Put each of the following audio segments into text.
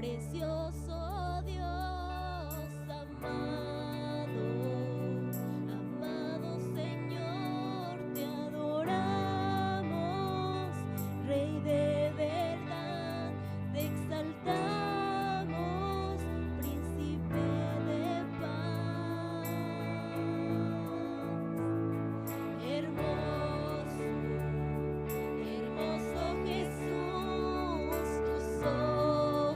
precioso Dios amado, amado Señor, te adoramos, Rey de verdad, te exaltamos, Príncipe de paz. Hermoso, hermoso Jesús, tus ojos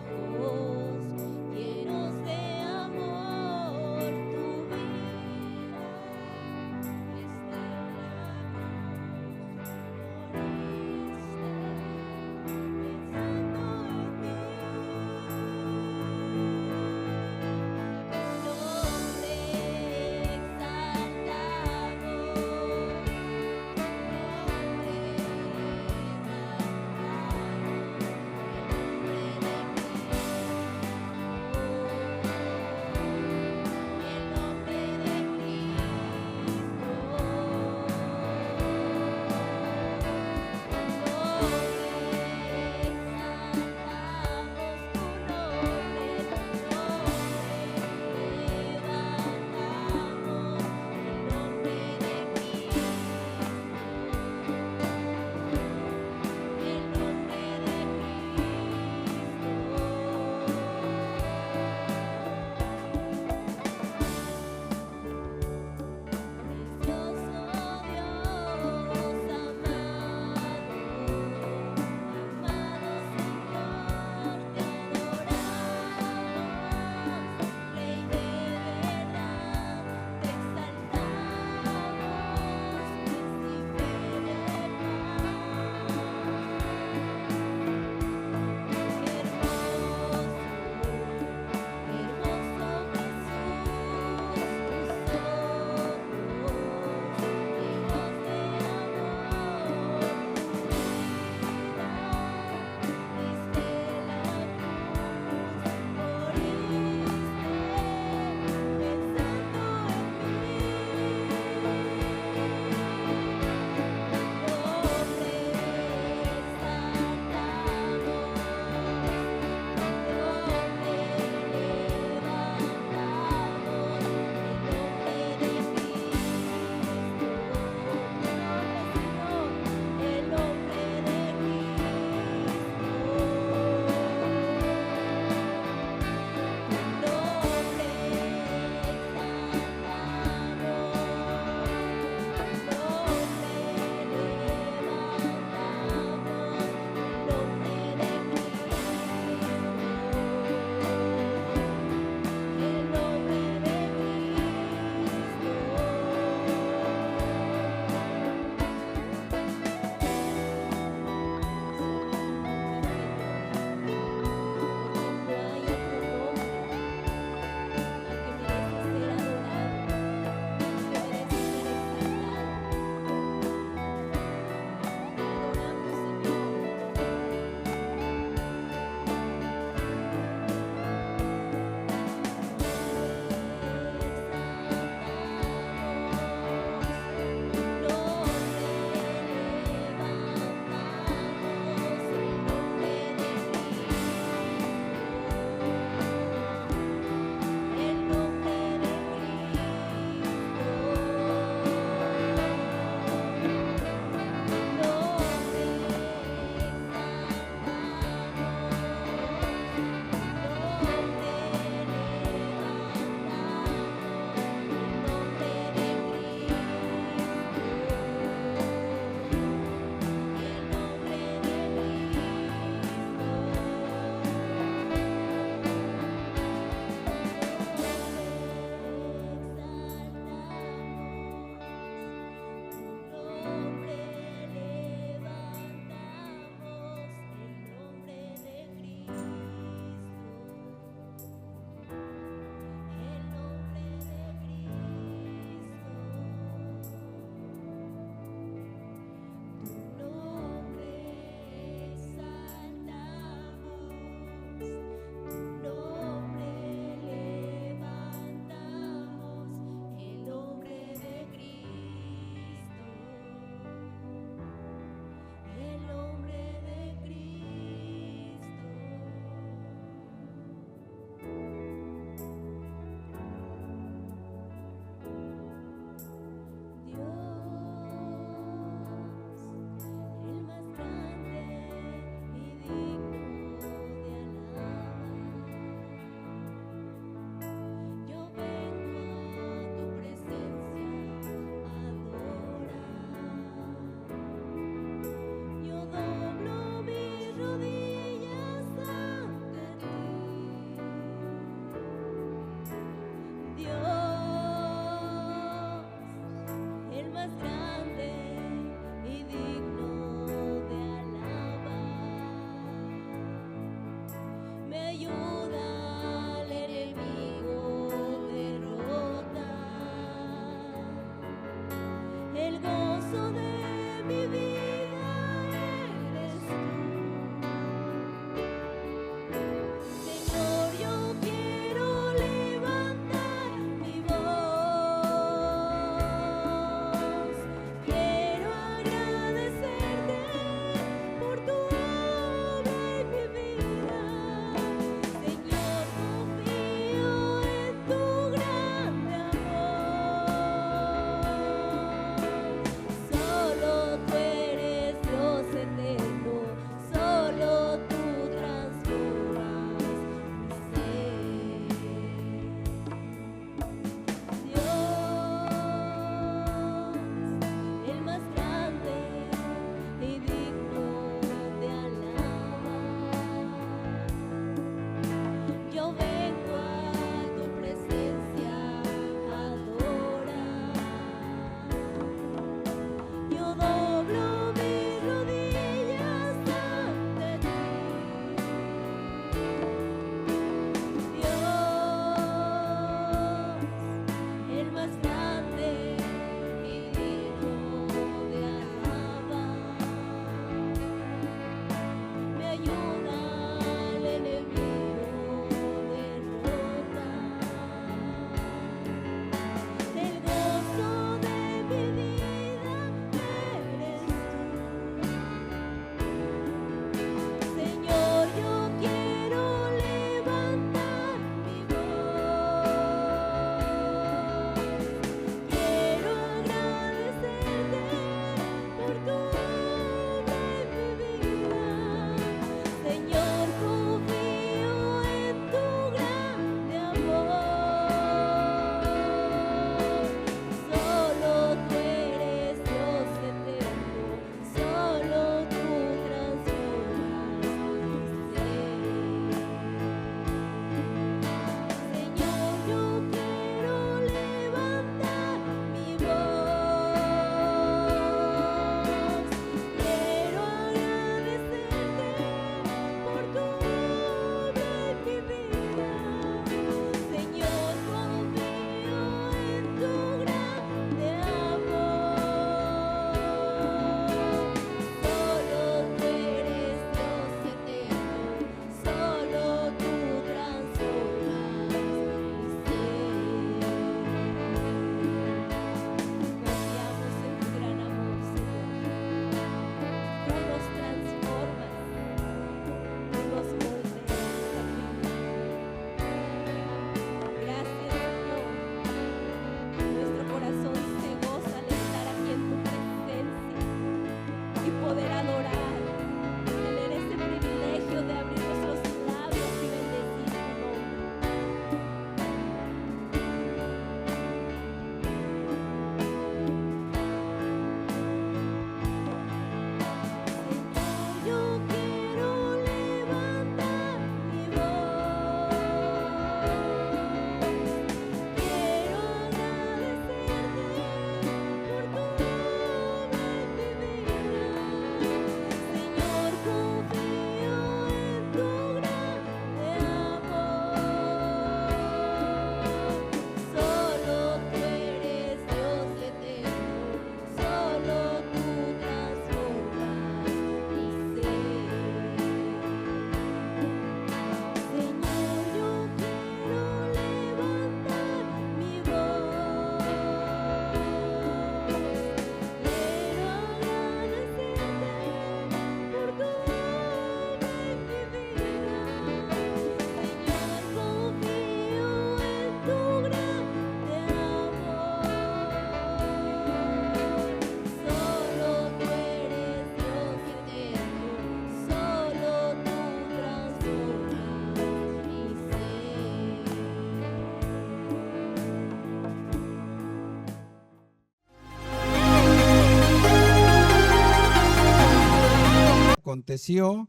aconteció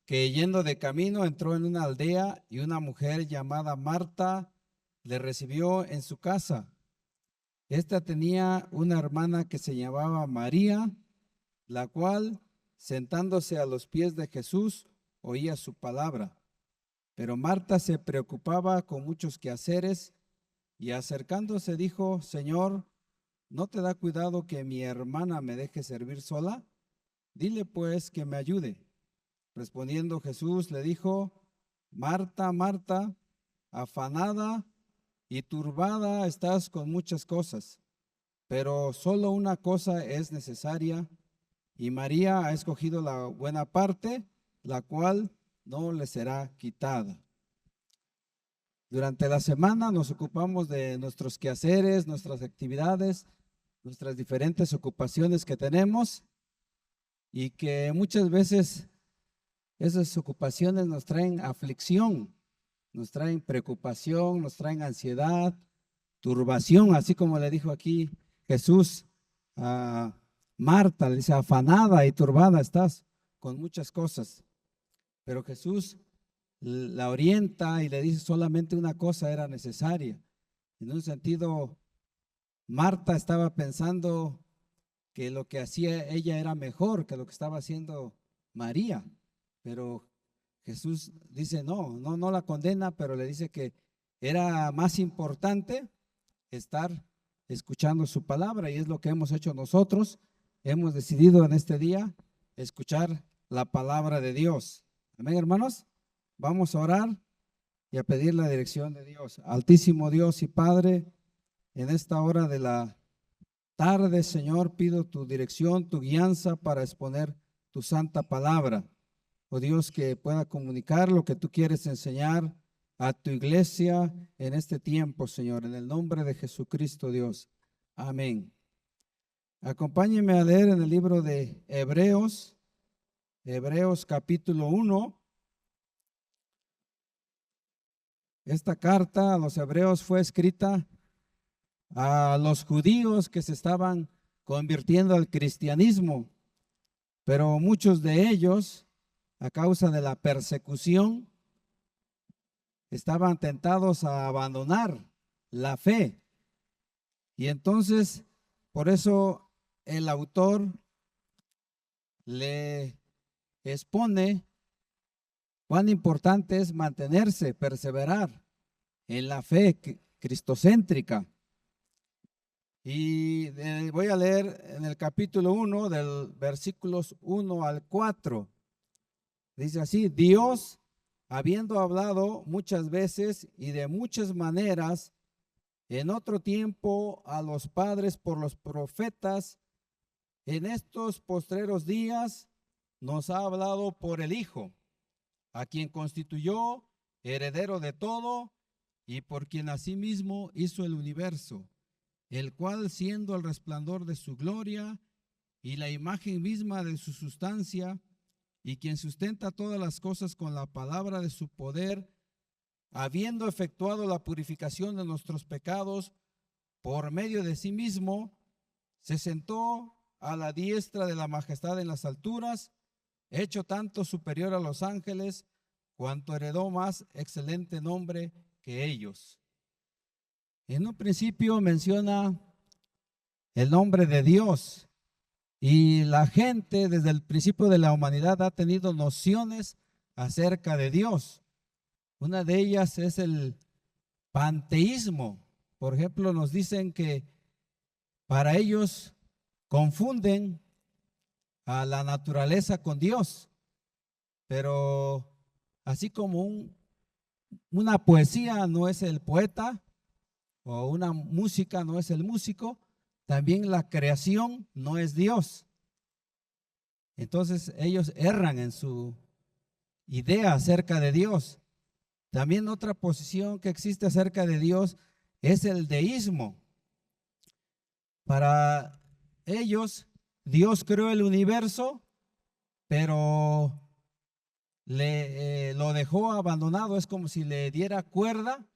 que yendo de camino entró en una aldea y una mujer llamada Marta le recibió en su casa. Esta tenía una hermana que se llamaba María, la cual, sentándose a los pies de Jesús, oía su palabra. Pero Marta se preocupaba con muchos quehaceres y acercándose dijo: Señor, ¿no te da cuidado que mi hermana me deje servir sola? Dile pues que me ayude. Respondiendo Jesús le dijo: Marta, Marta, afanada y turbada estás con muchas cosas, pero solo una cosa es necesaria, y María ha escogido la buena parte, la cual no le será quitada. Durante la semana nos ocupamos de nuestros quehaceres, nuestras actividades, nuestras diferentes ocupaciones que tenemos, y que muchas veces esas ocupaciones nos traen aflicción, nos traen preocupación, nos traen ansiedad, turbación, así como le dijo aquí Jesús a Marta, le dice: afanada y turbada estás con muchas cosas. Pero Jesús la orienta y le dice: solamente una cosa era necesaria. En un sentido, Marta estaba pensando que lo que hacía ella era mejor que lo que estaba haciendo María, pero Jesús dice no la condena, pero le dice que era más importante estar escuchando su palabra, y es lo que hemos hecho nosotros. Hemos decidido en este día escuchar la palabra de Dios. Amén, hermanos. Vamos a orar y a pedir la dirección de Dios. Altísimo Dios y Padre, en esta hora de la tarde, Señor, pido tu dirección, tu guianza para exponer tu santa palabra. Oh Dios, que pueda comunicar lo que tú quieres enseñar a tu iglesia en este tiempo, Señor, en el nombre de Jesucristo, Dios. Amén. Acompáñenme a leer en el libro de Hebreos, Hebreos capítulo 1. Esta carta a los hebreos fue escrita a los judíos que se estaban convirtiendo al cristianismo, pero muchos de ellos, a causa de la persecución, estaban tentados a abandonar la fe. Y entonces, por eso el autor le expone cuán importante es mantenerse, perseverar en la fe cristocéntrica. Y voy a leer en el capítulo 1 del versículos 1 al 4. Dice así: Dios, habiendo hablado muchas veces y de muchas maneras en otro tiempo a los padres por los profetas, en estos postreros días nos ha hablado por el Hijo, a quien constituyó heredero de todo y por quien asimismo hizo el universo, el cual, siendo el resplandor de su gloria y la imagen misma de su sustancia, y quien sustenta todas las cosas con la palabra de su poder, habiendo efectuado la purificación de nuestros pecados por medio de sí mismo, se sentó a la diestra de la majestad en las alturas, hecho tanto superior a los ángeles, cuanto heredó más excelente nombre que ellos. En un principio menciona el nombre de Dios, y la gente desde el principio de la humanidad ha tenido nociones acerca de Dios. Una de ellas es el panteísmo. Por ejemplo, nos dicen que para ellos confunden a la naturaleza con Dios, pero así como una poesía no es el poeta, o una música no es el músico, también la creación no es Dios. Entonces ellos erran en su idea acerca de Dios. También otra posición que existe acerca de Dios es el deísmo. Para ellos, Dios creó el universo, pero lo dejó abandonado. Es como si le diera cuerda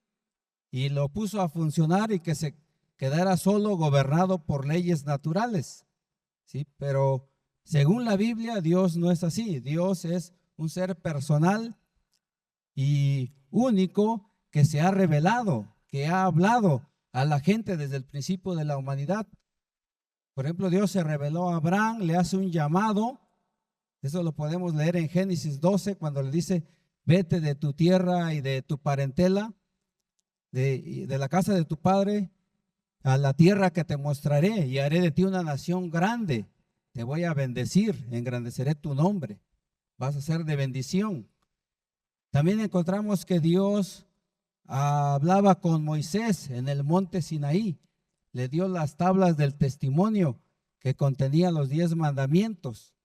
y lo puso a funcionar y que se quedara solo, gobernado por leyes naturales, ¿sí? Pero Según la Biblia, Dios no es así. Dios es un ser personal y único que se ha revelado, que ha hablado a la gente desde el principio de la humanidad. Por ejemplo, Dios se reveló a Abraham, le hace un llamado. Eso lo podemos leer en Génesis 12, cuando le dice: vete de tu tierra y de tu parentela, de la casa de tu padre, a la tierra que te mostraré, y haré de ti una nación grande. Te voy a bendecir, engrandeceré tu nombre, vas a ser de bendición. También encontramos que Dios hablaba con Moisés en el monte Sinaí, le dio las tablas del testimonio que contenía los 10 mandamientos.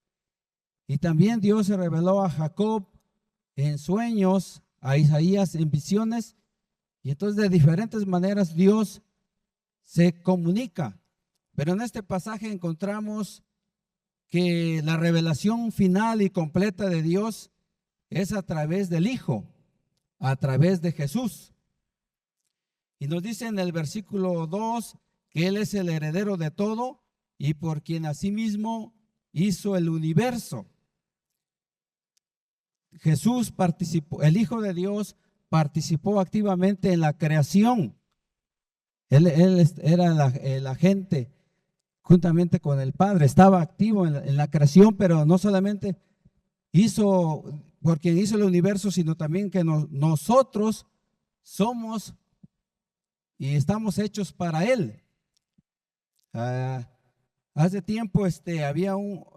Y también Dios se reveló a Jacob en sueños, a Isaías en visiones, y entonces de diferentes maneras Dios se comunica. Pero en este pasaje encontramos que la revelación final y completa de Dios es a través del Hijo, a través de Jesús. Y nos dice en el versículo 2 que Él es el heredero de todo y por quien asimismo hizo el universo. Jesús participó, el Hijo de Dios participó activamente en la creación. Él era el agente juntamente con el Padre, estaba activo en la creación, pero no solamente hizo, por quien hizo el universo, sino también que nosotros somos y estamos hechos para Él. Hace tiempo había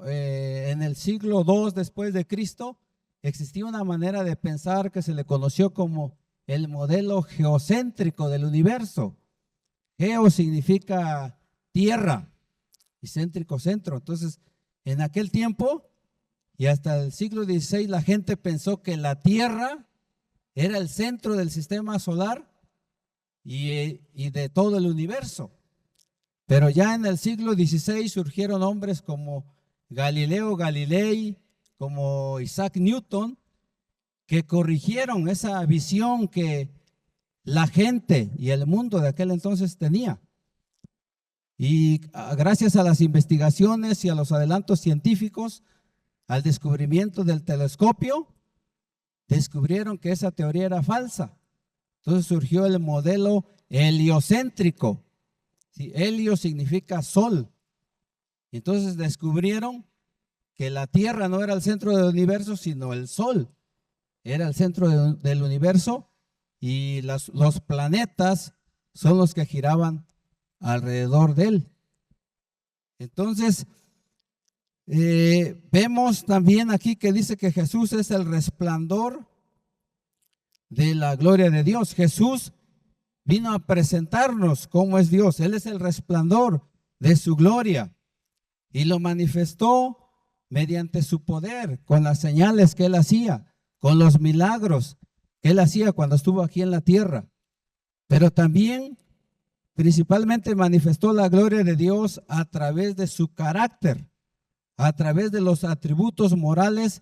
en el siglo II después de Cristo, existía una manera de pensar que se le conoció como el modelo geocéntrico del universo. Geo significa tierra y céntrico centro. Entonces, en aquel tiempo y hasta el siglo XVI, la gente pensó que la tierra era el centro del sistema solar y de todo el universo. Pero ya en el siglo XVI surgieron hombres como Galileo Galilei, como Isaac Newton, que corrigieron esa visión que la gente y el mundo de aquel entonces tenía. Y gracias a las investigaciones y a los adelantos científicos, al descubrimiento del telescopio, descubrieron que esa teoría era falsa. Entonces surgió el modelo heliocéntrico. Sí, helio significa sol. Entonces descubrieron que la Tierra no era el centro del universo, sino el Sol era el centro del universo, y los planetas son los que giraban alrededor de él. Entonces, vemos también aquí que dice que Jesús es el resplandor de la gloria de Dios. Jesús vino a presentarnos cómo es Dios. Él es el resplandor de su gloria y lo manifestó mediante su poder, con las señales que Él hacía, con los milagros que Él hacía cuando estuvo aquí en la tierra. Pero también, principalmente, manifestó la gloria de Dios a través de su carácter, a través de los atributos morales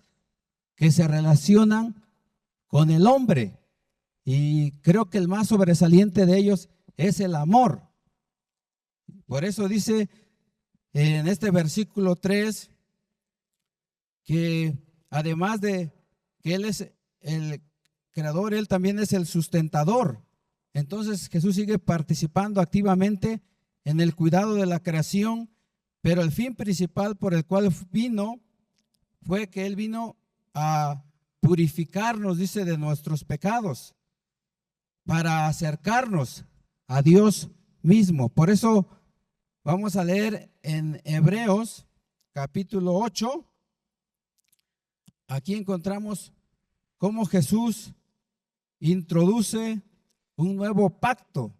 que se relacionan con el hombre. Y creo que el más sobresaliente de ellos es el amor. Por eso dice en este versículo 3 que además de que Él es el creador, Él también es el sustentador. Entonces Jesús sigue participando activamente en el cuidado de la creación, pero el fin principal por el cual vino fue que Él vino a purificarnos, dice, de nuestros pecados, para acercarnos a Dios mismo. Por eso vamos a leer en Hebreos capítulo 8. Aquí encontramos cómo Jesús introduce un nuevo pacto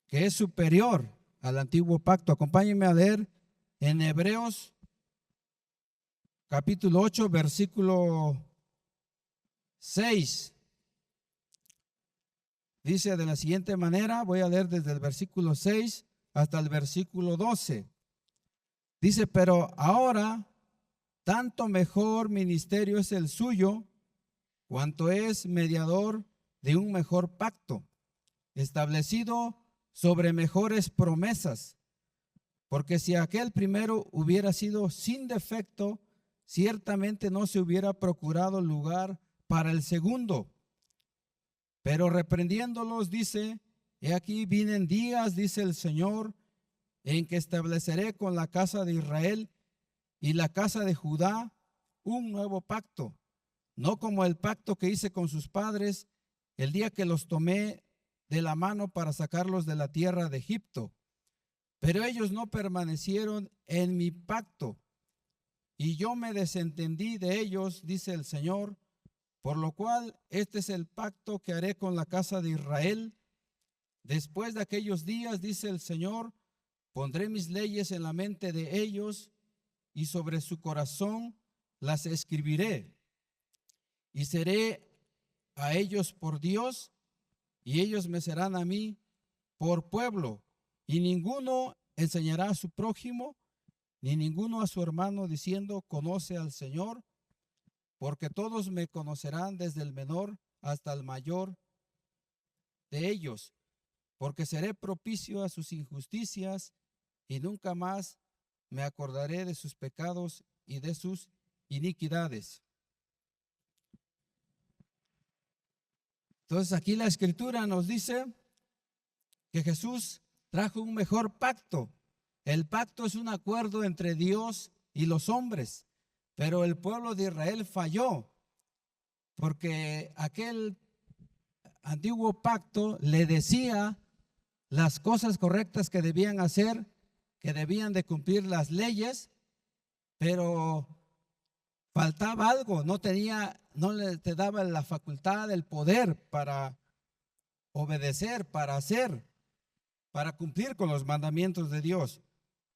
que es superior al antiguo pacto. Acompáñenme a leer en Hebreos capítulo 8, versículo 6. Dice de la siguiente manera, voy a leer desde el versículo 6 hasta el versículo 12. Dice: pero ahora tanto mejor ministerio es el suyo, cuanto es mediador de un mejor pacto, establecido sobre mejores promesas, porque si aquel primero hubiera sido sin defecto, ciertamente no se hubiera procurado lugar para el segundo. Pero reprendiéndolos dice: he aquí vienen días, dice el Señor, en que estableceré con la casa de Israel y la casa de Judá un nuevo pacto, no como el pacto que hice con sus padres el día que los tomé de la mano para sacarlos de la tierra de Egipto. Pero ellos no permanecieron en mi pacto, y yo me desentendí de ellos, dice el Señor, por lo cual este es el pacto que haré con la casa de Israel. Después de aquellos días, dice el Señor, pondré mis leyes en la mente de ellos y sobre su corazón las escribiré. Y seré a ellos por Dios y ellos me serán a mí por pueblo. Y ninguno enseñará a su prójimo, ni ninguno a su hermano diciendo: conoce al Señor, porque todos me conocerán desde el menor hasta el mayor de ellos, porque seré propicio a sus injusticias y nunca más me acordaré de sus pecados y de sus iniquidades. Entonces aquí la Escritura nos dice que Jesús trajo un mejor pacto. El pacto es un acuerdo entre Dios y los hombres, pero el pueblo de Israel falló, porque aquel antiguo pacto le decía las cosas correctas que debían hacer, que debían de cumplir las leyes, pero faltaba algo, no te daba la facultad, el poder para obedecer, para hacer, para cumplir con los mandamientos de Dios.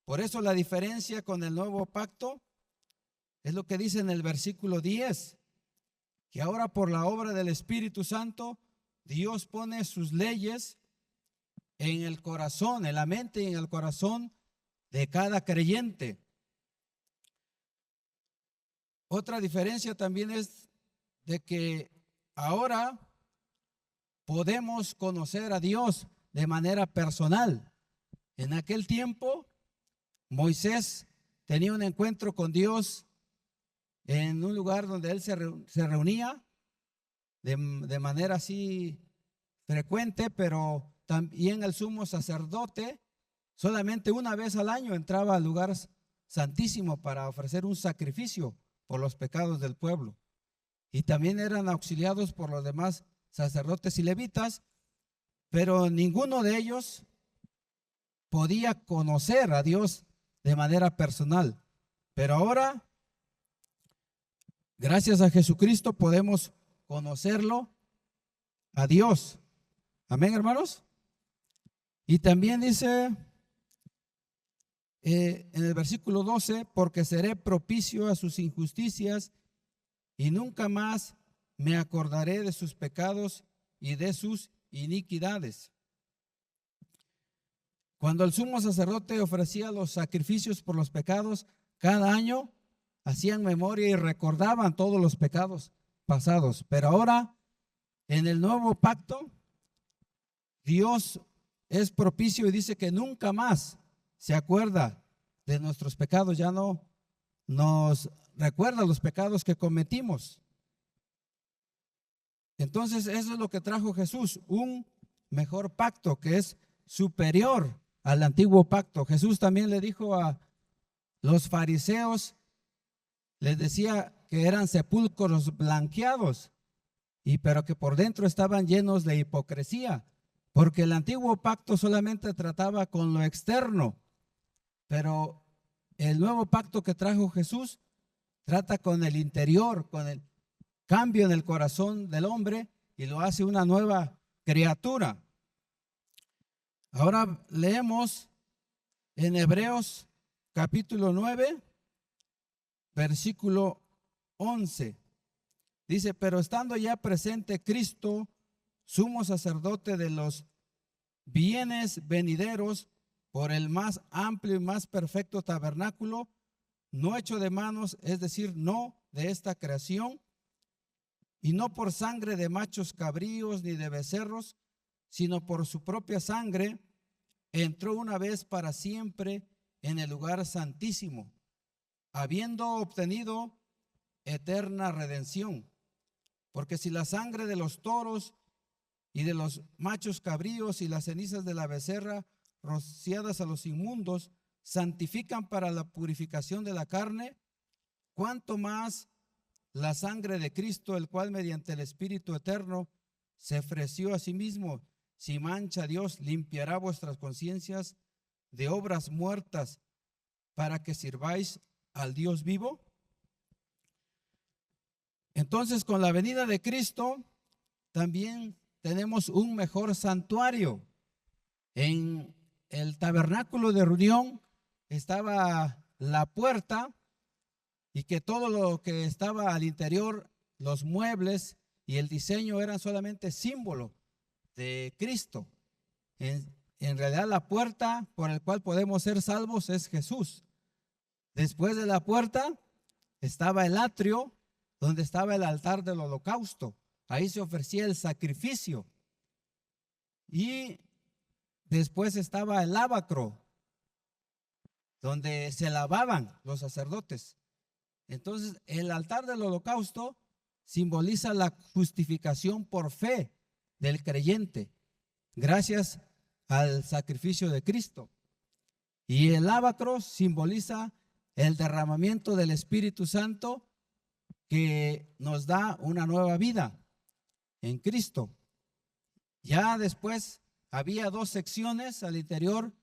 Por eso la diferencia con el nuevo pacto es lo que dice en el versículo 10, que ahora por la obra del Espíritu Santo, Dios pone sus leyes en el corazón, en la mente y en el corazón de cada creyente. Otra diferencia también es de que ahora podemos conocer a Dios de manera personal. En aquel tiempo, Moisés tenía un encuentro con Dios en un lugar donde él se reunía de manera así frecuente, pero también el sumo sacerdote solamente una vez al año entraba al lugar santísimo para ofrecer un sacrificio por los pecados del pueblo. Y también eran auxiliados por los demás sacerdotes y levitas, pero ninguno de ellos podía conocer a Dios de manera personal. Pero ahora, gracias a Jesucristo, podemos conocerlo a Dios. Amén, hermanos. Y también dice en el versículo 12, porque seré propicio a sus injusticias y nunca más me acordaré de sus pecados y de sus iniquidades. Cuando el sumo sacerdote ofrecía los sacrificios por los pecados, cada año hacían memoria y recordaban todos los pecados pasados. Pero ahora, en el nuevo pacto, Dios es propicio y dice que nunca más se acuerda de nuestros pecados, ya no nos recuerda los pecados que cometimos. Entonces eso es lo que trajo Jesús, un mejor pacto que es superior al antiguo pacto. Jesús también le dijo a los fariseos, les decía que eran sepulcros blanqueados, pero que por dentro estaban llenos de hipocresía, porque el antiguo pacto solamente trataba con lo externo, pero el nuevo pacto que trajo Jesús trata con el interior, con el cambio en el corazón del hombre y lo hace una nueva criatura. Ahora leemos en Hebreos capítulo 9, versículo 11. Dice: pero estando ya presente Cristo, sumo sacerdote de los bienes venideros, por el más amplio y más perfecto tabernáculo, no hecho de manos, es decir, no de esta creación, y no por sangre de machos cabríos ni de becerros, sino por su propia sangre, entró una vez para siempre en el lugar santísimo, habiendo obtenido eterna redención. Porque si la sangre de los toros y de los machos cabríos y las cenizas de la becerra rociadas a los inmundos santifican para la purificación de la carne, cuánto más la sangre de Cristo, el cual mediante el Espíritu eterno se ofreció a sí mismo sin mancha a Dios, limpiará vuestras conciencias de obras muertas para que sirváis al Dios vivo. Entonces, con la venida de Cristo, también tenemos un mejor santuario. En el tabernáculo de reunión estaba la puerta y que todo lo que estaba al interior, los muebles y el diseño eran solamente símbolo de Cristo. En realidad la puerta por el cual podemos ser salvos es Jesús. Después de la puerta estaba el atrio, donde estaba el altar del holocausto. Ahí se ofrecía el sacrificio. Y después estaba el lavacro, donde se lavaban los sacerdotes. Entonces, el altar del holocausto simboliza la justificación por fe del creyente, gracias al sacrificio de Cristo. Y el lavacro simboliza el derramamiento del Espíritu Santo que nos da una nueva vida en Cristo. Ya después había dos secciones al interior.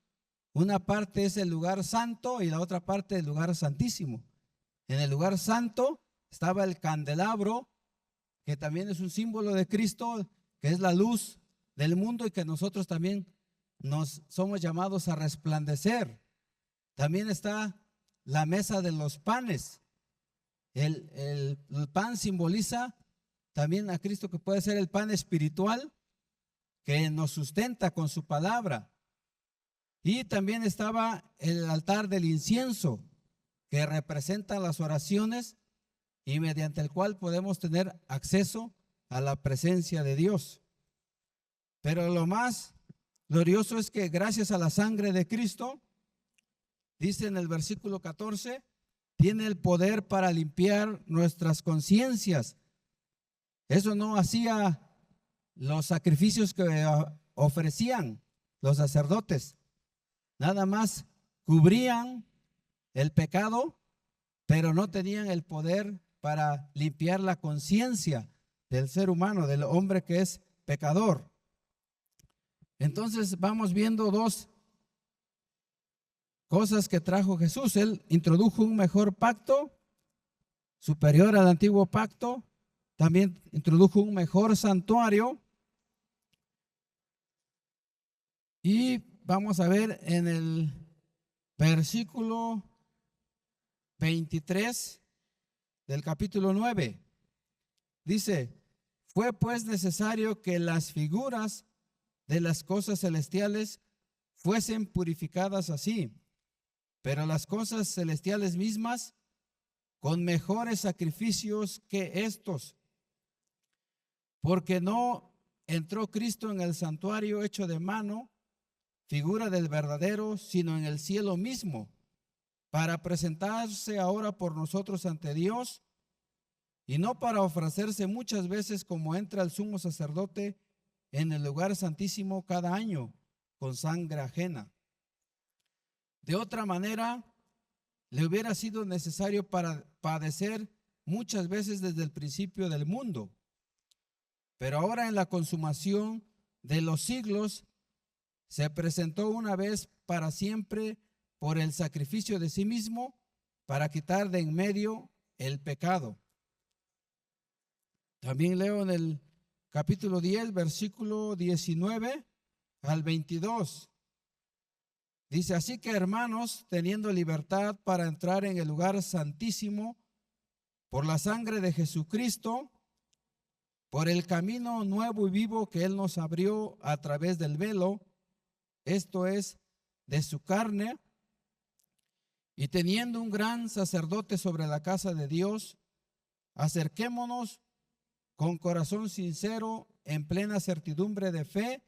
Una parte es el lugar santo y la otra parte el lugar santísimo. En el lugar santo estaba el candelabro, que también es un símbolo de Cristo, que es la luz del mundo y que nosotros también nos somos llamados a resplandecer. También está la mesa de los panes. El pan simboliza también a Cristo, que puede ser el pan espiritual que nos sustenta con su palabra. Y también estaba el altar del incienso, que representa las oraciones y mediante el cual podemos tener acceso a la presencia de Dios. Pero lo más glorioso es que gracias a la sangre de Cristo, dice en el versículo 14, tiene el poder para limpiar nuestras conciencias. Eso no hacía los sacrificios que ofrecían los sacerdotes. Nada más cubrían el pecado, pero no tenían el poder para limpiar la conciencia del ser humano, del hombre que es pecador. Entonces vamos viendo dos cosas que trajo Jesús. Él introdujo un mejor pacto, superior al antiguo pacto. También introdujo un mejor santuario. Y vamos a ver en el versículo 23 del capítulo 9. Dice: fue pues necesario que las figuras de las cosas celestiales fuesen purificadas así, pero las cosas celestiales mismas con mejores sacrificios que estos, porque no entró Cristo en el santuario hecho de mano, figura del verdadero, sino en el cielo mismo, para presentarse ahora por nosotros ante Dios, y no para ofrecerse muchas veces como entra el sumo sacerdote en el lugar santísimo cada año con sangre ajena. De otra manera, le hubiera sido necesario para padecer muchas veces desde el principio del mundo. Pero ahora en la consumación de los siglos se presentó una vez para siempre por el sacrificio de sí mismo para quitar de en medio el pecado. También leo en el capítulo 10, versículo 19 al 22. Dice: así que, hermanos, teniendo libertad para entrar en el lugar santísimo por la sangre de Jesucristo, por el camino nuevo y vivo que Él nos abrió a través del velo, esto es, de su carne, y teniendo un gran sacerdote sobre la casa de Dios, acerquémonos con corazón sincero, en plena certidumbre de fe,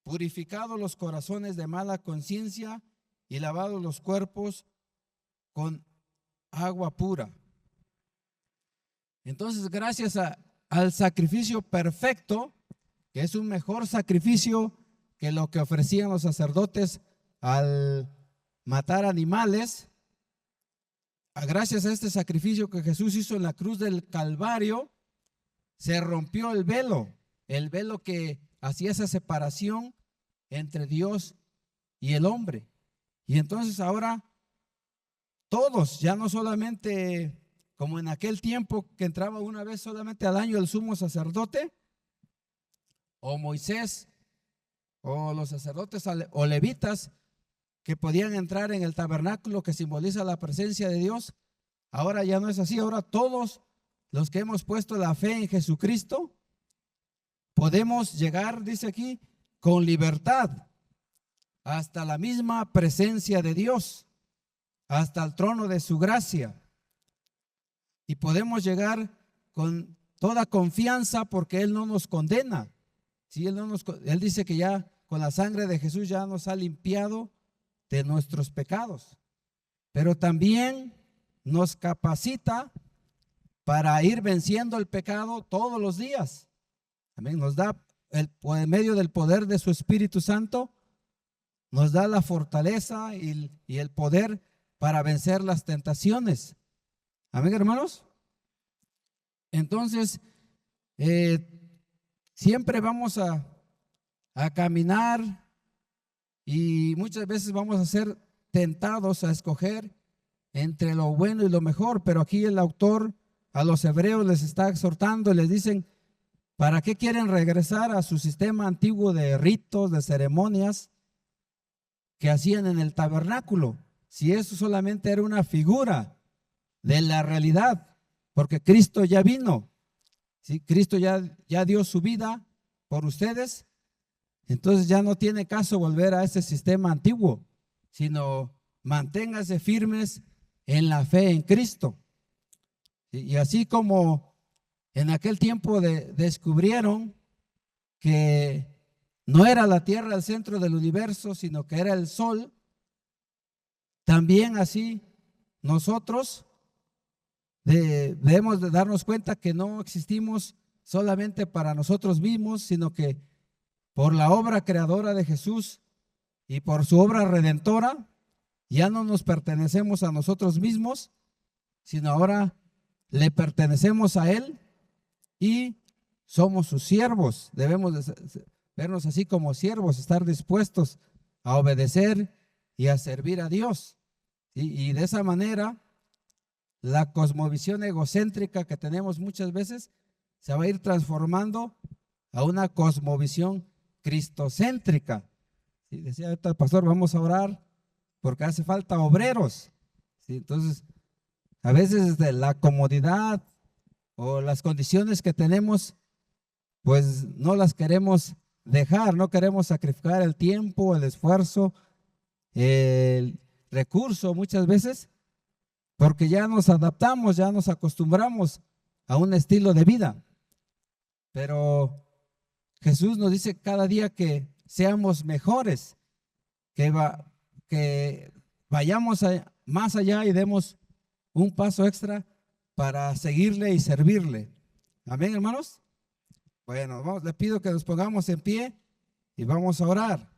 purificados los corazones de mala conciencia y lavados los cuerpos con agua pura. Entonces, gracias al sacrificio perfecto, que es un mejor sacrificio que lo que ofrecían los sacerdotes al matar animales, gracias a este sacrificio que Jesús hizo en la cruz del Calvario, se rompió el velo que hacía esa separación entre Dios y el hombre. Y entonces ahora todos, ya no solamente como en aquel tiempo que entraba una vez solamente al año el sumo sacerdote, o Moisés, o los sacerdotes o levitas que podían entrar en el tabernáculo que simboliza la presencia de Dios. Ahora ya no es así. Ahora todos los que hemos puesto la fe en Jesucristo podemos llegar, dice aquí, con libertad hasta la misma presencia de Dios, hasta el trono de su gracia. Y podemos llegar con toda confianza porque Él no nos condena. Sí, Él dice que ya con la sangre de Jesús ya nos ha limpiado de nuestros pecados, pero también nos capacita para ir venciendo el pecado todos los días. Amén. Nos da por medio del poder de su Espíritu Santo, nos da la fortaleza y el poder para vencer las tentaciones. Amén, hermanos. Entonces, siempre vamos a caminar y muchas veces vamos a ser tentados a escoger entre lo bueno y lo mejor, pero aquí el autor a los hebreos les está exhortando y les dicen, ¿para qué quieren regresar a su sistema antiguo de ritos, de ceremonias que hacían en el tabernáculo? Si eso solamente era una figura de la realidad, porque Cristo ya vino, ¿sí? Cristo ya dio su vida por ustedes, entonces ya no tiene caso volver a ese sistema antiguo, sino manténganse firmes en la fe en Cristo. Y así como en aquel tiempo descubrieron que no era la tierra el centro del universo, sino que era el sol, también así nosotros debemos de darnos cuenta que no existimos solamente para nosotros mismos, sino que por la obra creadora de Jesús y por su obra redentora, ya no nos pertenecemos a nosotros mismos, sino ahora le pertenecemos a Él y somos sus siervos. Debemos de vernos así como siervos, estar dispuestos a obedecer y a servir a Dios. Y de esa manera, la cosmovisión egocéntrica que tenemos muchas veces se va a ir transformando a una cosmovisión cristocéntrica. ¿Sí? Decía ahorita el pastor, vamos a orar porque hace falta obreros. ¿Sí? Entonces, a veces la comodidad o las condiciones que tenemos, pues no las queremos dejar, no queremos sacrificar el tiempo, el esfuerzo, el recurso muchas veces, porque ya nos adaptamos, ya nos acostumbramos a un estilo de vida. Pero Jesús nos dice cada día que seamos mejores, que vayamos más allá y demos un paso extra para seguirle y servirle. Amén, hermanos. Bueno, les pido que nos pongamos en pie y vamos a orar.